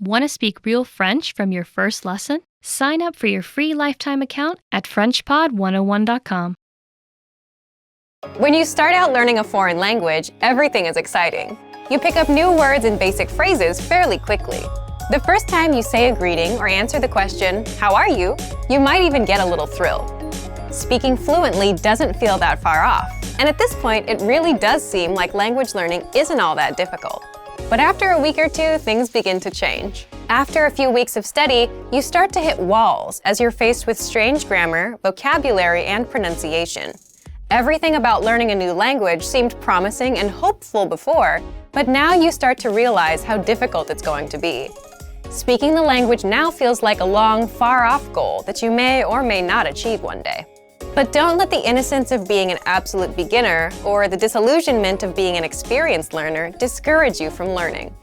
Want to speak real French from your first lesson? Sign up for your free lifetime account at FrenchPod101.com. When you start out learning a foreign language, everything is exciting. You pick up new words and basic phrases fairly quickly. The first time you say a greeting or answer the question, "How are you?" you might even get a little thrill. Speaking fluently doesn't feel that far off, and at this point, it really does seem like language learning isn't all that difficult. But after a week or two, things begin to change. After a few weeks of study, you start to hit walls as you're faced with strange grammar, vocabulary, and pronunciation. Everything about learning a new language seemed promising and hopeful before, but now you start to realize how difficult it's going to be. Speaking the language now feels like a long, far-off goal that you may or may not achieve one day. But don't let the innocence of being an absolute beginner or the disillusionment of being an experienced learner discourage you from learning.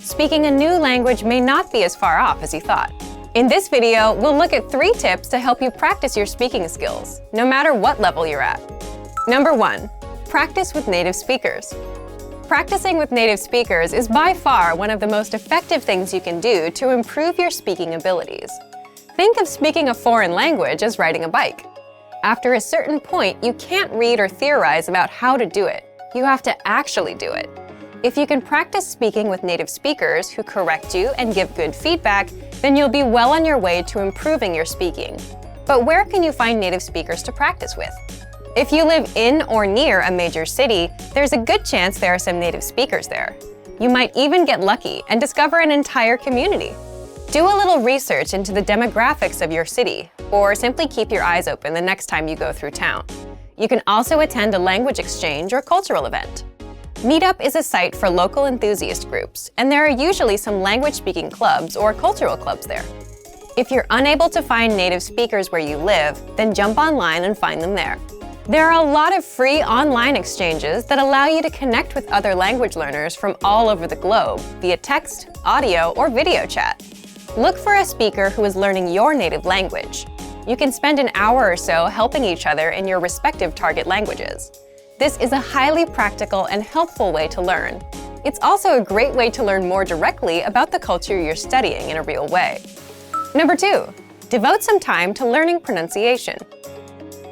Speaking a new language may not be as far off as you thought. In this video, we'll look at 3 tips to help you practice your speaking skills, no matter what level you're at. Number 1, practice with native speakers. Practicing with native speakers is by far one of the most effective things you can do to improve your speaking abilities. Think of speaking a foreign language as riding a bike. After a certain point, you can't read or theorize about how to do it. You have to actually do it. If you can practice speaking with native speakers who correct you and give good feedback, then you'll be well on your way to improving your speaking. But where can you find native speakers to practice with? If you live in or near a major city, there's a good chance there are some native speakers there. You might even get lucky and discover an entire community. Do a little research into the demographics of your city, or simply keep your eyes open the next time you go through town. You can also attend a language exchange or cultural event. Meetup is a site for local enthusiast groups, and there are usually some language-speaking clubs or cultural clubs there. If you're unable to find native speakers where you live, then jump online and find them there. There are a lot of free online exchanges that allow you to connect with other language learners from all over the globe via text, audio, or video chat. Look for a speaker who is learning your native language. You can spend an hour or so helping each other in your respective target languages. This is a highly practical and helpful way to learn. It's also a great way to learn more directly about the culture you're studying in a real way. Number 2, devote some time to learning pronunciation.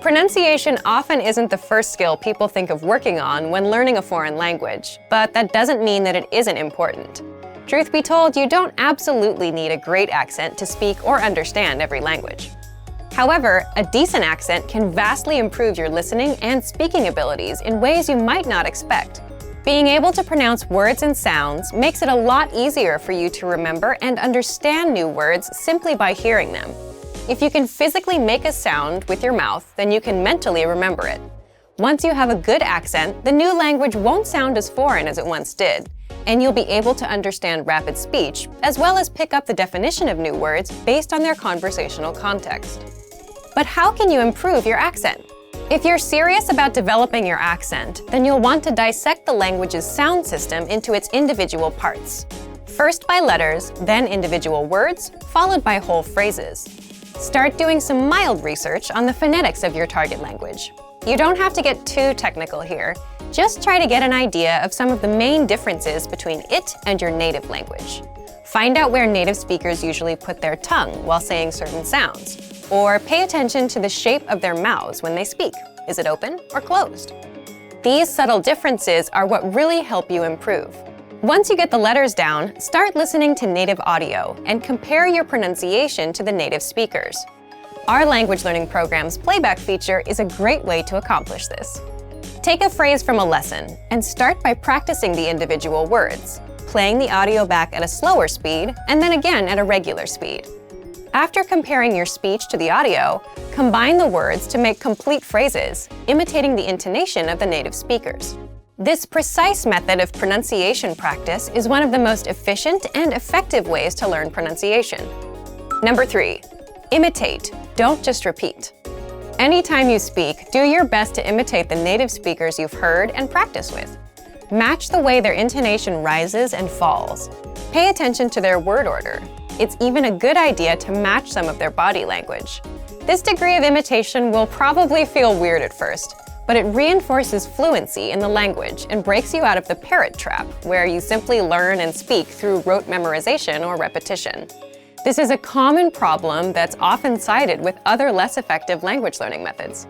Pronunciation often isn't the first skill people think of working on when learning a foreign language, but that doesn't mean that it isn't important. Truth be told, you don't absolutely need a great accent to speak or understand every language. However, a decent accent can vastly improve your listening and speaking abilities in ways you might not expect. Being able to pronounce words and sounds makes it a lot easier for you to remember and understand new words simply by hearing them. If you can physically make a sound with your mouth, then you can mentally remember it. Once you have a good accent, the new language won't sound as foreign as it once did, and you'll be able to understand rapid speech, as well as pick up the definition of new words based on their conversational context. But how can you improve your accent? If you're serious about developing your accent, then you'll want to dissect the language's sound system into its individual parts. First by letters, then individual words, followed by whole phrases. Start doing some mild research on the phonetics of your target language. You don't have to get too technical here. Just try to get an idea of some of the main differences between it and your native language. Find out where native speakers usually put their tongue while saying certain sounds, or pay attention to the shape of their mouths when they speak. Is it open or closed? These subtle differences are what really help you improve. Once you get the letters down, start listening to native audio and compare your pronunciation to the native speakers. Our language learning program's playback feature is a great way to accomplish this. Take a phrase from a lesson and start by practicing the individual words, playing the audio back at a slower speed and then again at a regular speed. After comparing your speech to the audio, combine the words to make complete phrases, imitating the intonation of the native speakers. This precise method of pronunciation practice is one of the most efficient and effective ways to learn pronunciation. Number 3, imitate, don't just repeat. Anytime you speak, do your best to imitate the native speakers you've heard and practice with. Match the way their intonation rises and falls. Pay attention to their word order. It's even a good idea to match some of their body language. This degree of imitation will probably feel weird at first, but it reinforces fluency in the language and breaks you out of the parrot trap, where you simply learn and speak through rote memorization or repetition. This is a common problem that's often cited with other less effective language learning methods.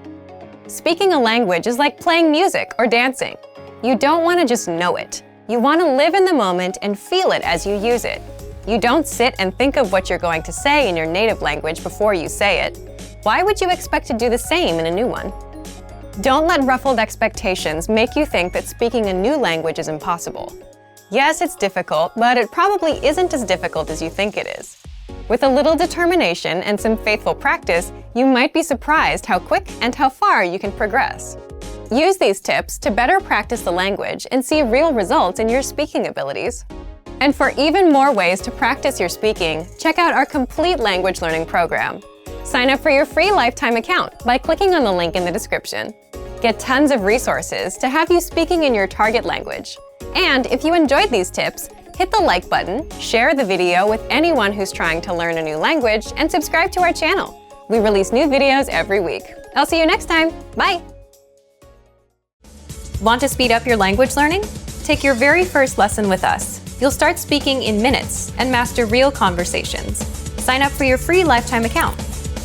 Speaking a language is like playing music or dancing. You don't want to just know it. You want to live in the moment and feel it as you use it. You don't sit and think of what you're going to say in your native language before you say it. Why would you expect to do the same in a new one? Don't let ruffled expectations make you think that speaking a new language is impossible. Yes, it's difficult, but it probably isn't as difficult as you think it is. With a little determination and some faithful practice, you might be surprised how quick and how far you can progress. Use these tips to better practice the language and see real results in your speaking abilities. And for even more ways to practice your speaking, check out our complete language learning program. Sign up for your free lifetime account by clicking on the link in the description. Get tons of resources to have you speaking in your target language. And if you enjoyed these tips, hit the like button, share the video with anyone who's trying to learn a new language, and subscribe to our channel. We release new videos every week. I'll see you next time. Bye! Want to speed up your language learning? Take your very first lesson with us. You'll start speaking in minutes and master real conversations. Sign up for your free lifetime account.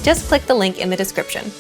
Just click the link in the description.